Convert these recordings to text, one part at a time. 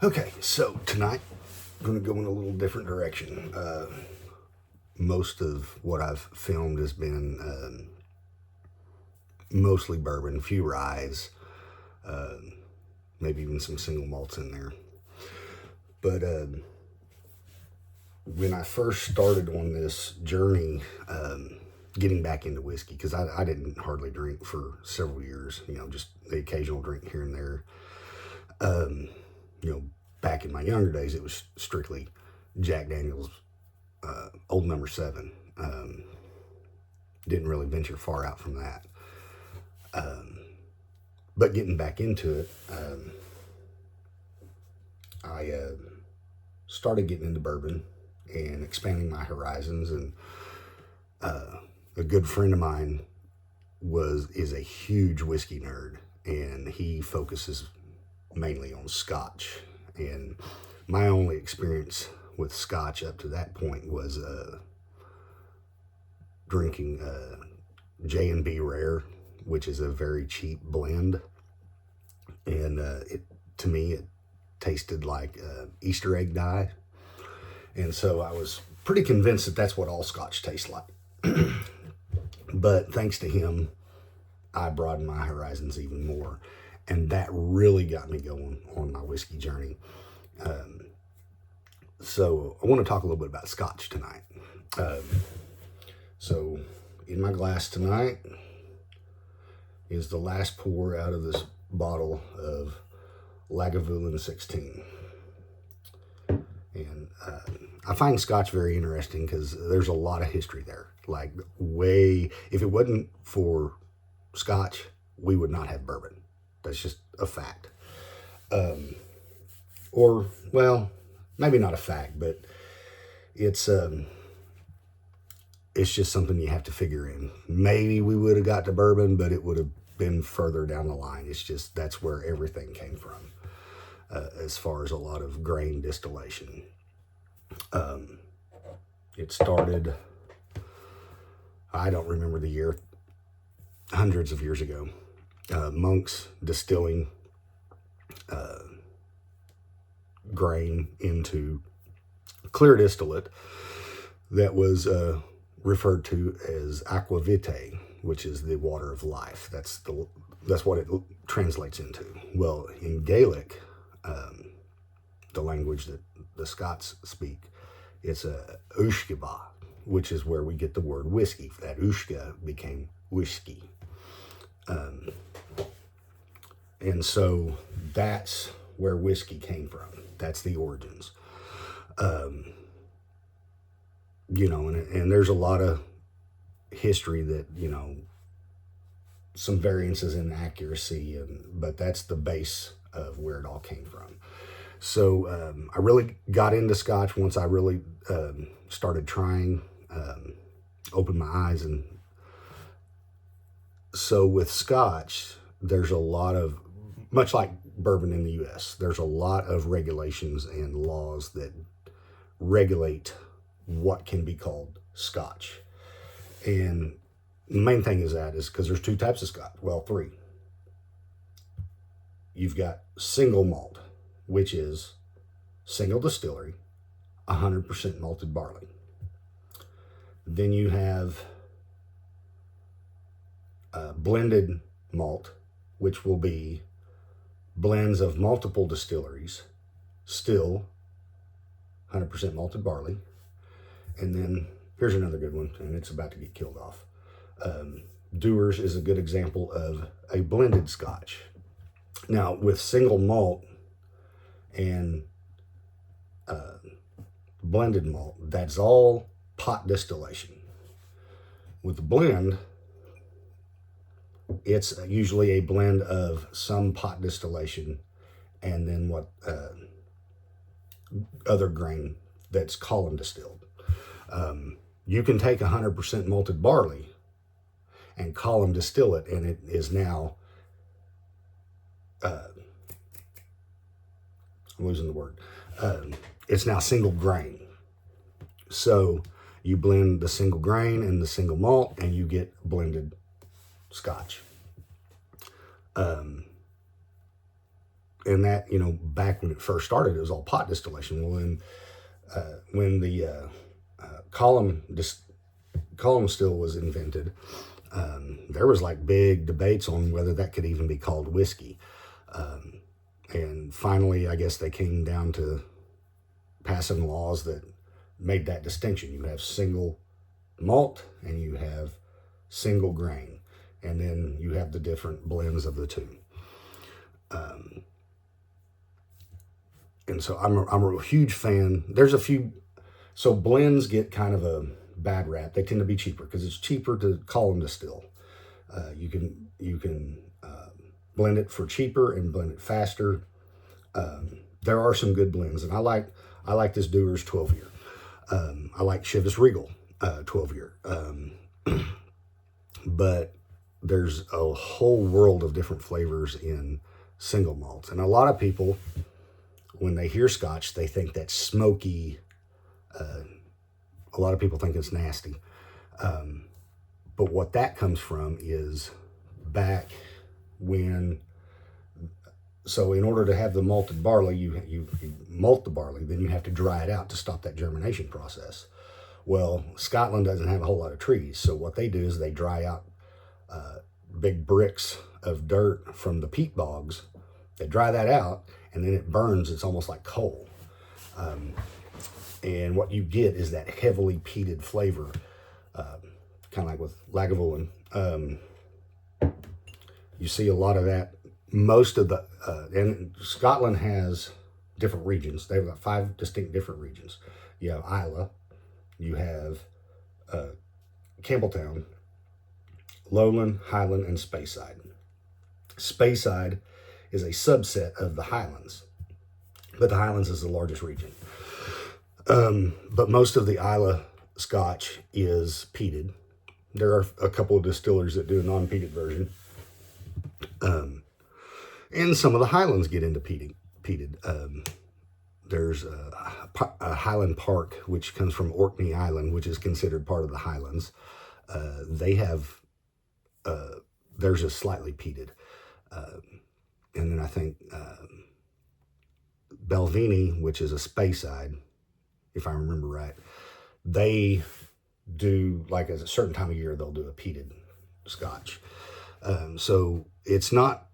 Okay, so tonight I'm going to go in a little different direction. Most of what I've filmed has been mostly bourbon, a few ryes, maybe even some single malts in there. But when I first started on this journey, getting back into whiskey, because I didn't hardly drink for several years, just the occasional drink here and there. Back in my younger days, it was strictly Jack Daniel's Old Number 7. Didn't really venture far out from that. But getting back into it, I started getting into bourbon and expanding my horizons. And a good friend of mine is a huge whiskey nerd, and he focuses mainly on Scotch. And my only experience with Scotch up to that point was drinking J&B Rare, which is a very cheap blend. And to me, it tasted like Easter egg dye. And so I was pretty convinced that that's what all Scotch tastes like. But thanks to him, I broadened my horizons even more. And that really got me going on my whiskey journey. So I want to talk a little bit about Scotch tonight. So in my glass tonight is the last pour out of this bottle of Lagavulin 16. And I find Scotch very interesting because there's a lot of history there. Like if it wasn't for Scotch, we would not have bourbon. That's just a fact. Or, well, maybe not a fact, but it's just something you have to figure in. Maybe we would have got to bourbon, but it would have been further down the line. It's just that's where everything came from, as far as a lot of grain distillation. It started, I don't remember the year, hundreds of years ago. Monks distilling grain into clear distillate that was referred to as aqua vitae, which is the water of life. That's what it translates into. Well, in Gaelic, the language that the Scots speak, it's a ushkeba, which is where we get the word whiskey. That ushka became whiskey. And so that's where whiskey came from. That's the origins. And there's a lot of history that, some variances in accuracy, but that's the base of where it all came from. So I really got into Scotch once I really started trying, opened my eyes. And so with Scotch, there's a lot of, much like bourbon in the U.S., there's a lot of regulations and laws that regulate what can be called Scotch. And the main thing is because there's two types of Scotch. Well, three. You've got single malt, which is single distillery, 100% malted barley. Then you have blended malt, which will be blends of multiple distilleries, still 100% malted barley. And then here's another good one, and it's about to get killed off. Dewar's is a good example of a blended Scotch. Now, with single malt and blended malt, that's all pot distillation. With the blend, it's usually a blend of some pot distillation and then what other grain that's column distilled. You can take 100% malted barley and column distill it, and it is now, I'm losing the word, it's now single grain. So you blend the single grain and the single malt, and you get blended Scotch. and that, back when it first started, it was all pot distillation. Well, when the column still was invented, there was like big debates on whether that could even be called whiskey. And finally, I guess they came down to passing laws that made that distinction. You have single malt and you have single grain, and then you have the different blends of the two. And so I'm a huge fan. There's a few, so blends get kind of a bad rap. They tend to be cheaper because it's cheaper to column distill. You can blend it for cheaper and blend it faster. There are some good blends, and I like this Dewar's 12 year. I like Chivas Regal 12 year. But there's a whole world of different flavors in single malts, and a lot of people, when they hear Scotch, they think that's smoky. A lot of people think it's nasty. But what that comes from is back when, so in order to have the malted barley, you malt the barley, then you have to dry it out to stop that germination process. Well, Scotland doesn't have a whole lot of trees, so what they do is they dry out big bricks of dirt from the peat bogs. They dry that out, and then it burns. It's almost like coal. And what you get is that heavily peated flavor, kind of like with Lagavulin. You see a lot of that. Most of the, and Scotland has different regions. They've got 5 distinct different regions. You have Islay, you have Campbelltown, Lowland, Highland, and Speyside. Speyside is a subset of the Highlands, but the Highlands is the largest region. But most of the Islay Scotch is peated. There are a couple of distillers that do a non-peated version. And some of the Highlands get into peated. There's a Highland Park, which comes from Orkney Island, which is considered part of the Highlands. They have, theirs is slightly peated. And then I think Belvini, which is a Speyside, if I remember right, they do, like at a certain time of year, they'll do a peated Scotch. So it's not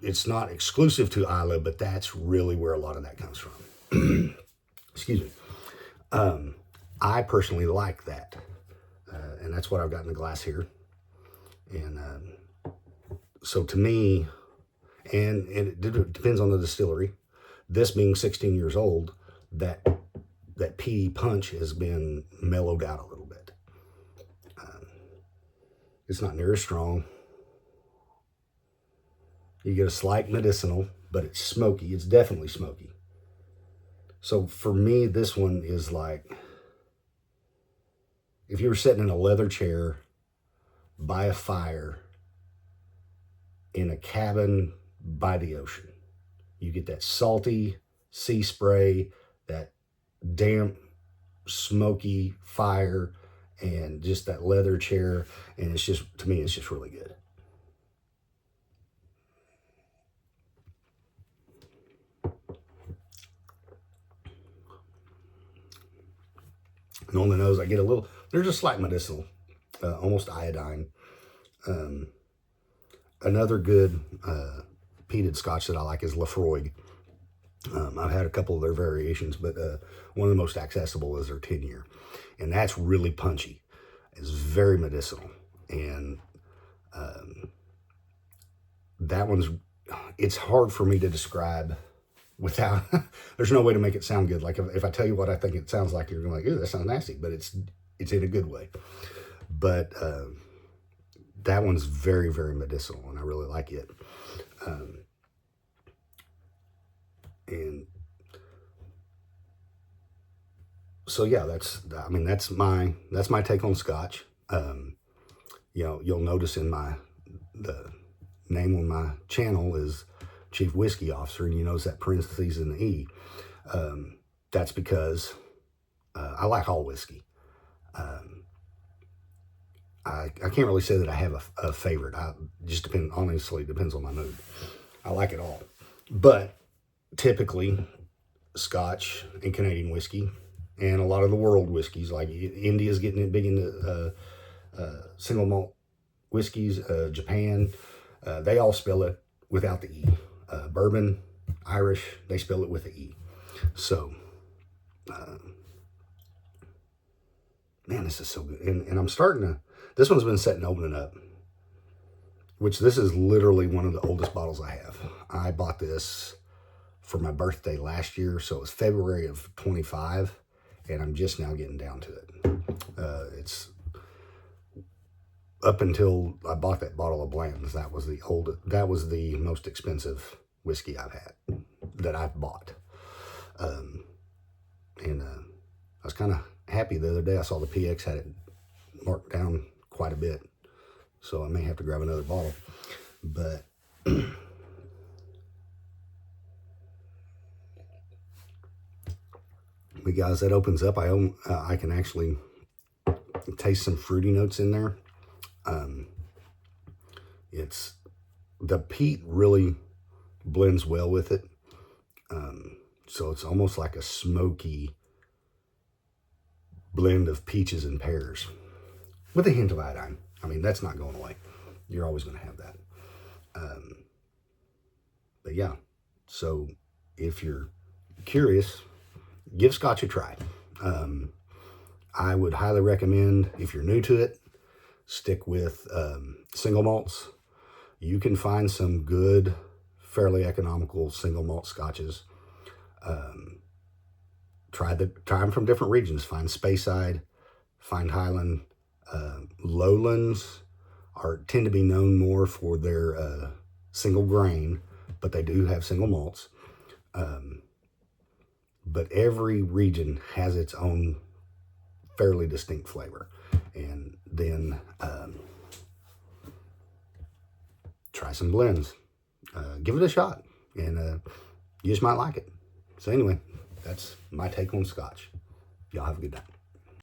exclusive to Islay, but that's really where a lot of that comes from. Excuse me. I personally like that, and that's what I've got in the glass here. And so to me, and it depends on the distillery. This being 16 years old, that peaty punch has been mellowed out a little bit. It's not near as strong. You get a slight medicinal, but it's smoky. It's definitely smoky. So for me, this one is like, if you were sitting in a leather chair by a fire in a cabin by the ocean, you get that salty sea spray, that damp, smoky fire, and just that leather chair. And it's just, to me, it's just really good. And on the nose, I get a little, there's a slight medicinal, almost iodine. Another good peated Scotch that I like is Lafroig. I've had a couple of their variations, but one of the most accessible is their 10 year. And that's really punchy. It's very medicinal. And that one's, it's hard for me to describe without, there's no way to make it sound good. Like if I tell you what I think it sounds like, you're going to be like, ew, that sounds nasty, but it's in a good way. But that one's very, very medicinal, and I really like it. And so yeah, that's my take on Scotch. You'll notice in the name on my channel is Chief Whiskey Officer, and you notice that parentheses in the E. That's because I like all whiskey. I can't really say that I have a favorite. Honestly, depends on my mood. I like it all. But typically, Scotch and Canadian whiskey, and a lot of the world whiskeys, like India's getting big into single malt whiskeys, Japan, they all spell it without the E. Bourbon, Irish, they spell it with the E. So, man, this is so good. And I'm starting to, this one's been sitting opening up, which this is literally one of the oldest bottles I have. I bought this for my birthday last year, so it was February of 25, and I'm just now getting down to it. It's up until I bought that bottle of Blanton's, that was the most expensive whiskey I've had, that I've bought. And I was kind of happy the other day. I saw the PX had it marked down quite a bit, so I may have to grab another bottle. But but guys, that opens up. I can actually taste some fruity notes in there. It's, the peat really blends well with it. So it's almost like a smoky blend of peaches and pears with a hint of iodine. I mean, that's not going away. You're always going to have that. But yeah, so if you're curious, give Scotch a try. I would highly recommend, if you're new to it, stick with single malts. You can find some good, fairly economical single malt scotches. Try them from different regions. Find Speyside, find Highland. Lowlands tend to be known more for their single grain, but they do have single malts. But every region has its own fairly distinct flavor. And then try some blends. Give it a shot, and you just might like it. So anyway, that's my take on Scotch. Y'all have a good night.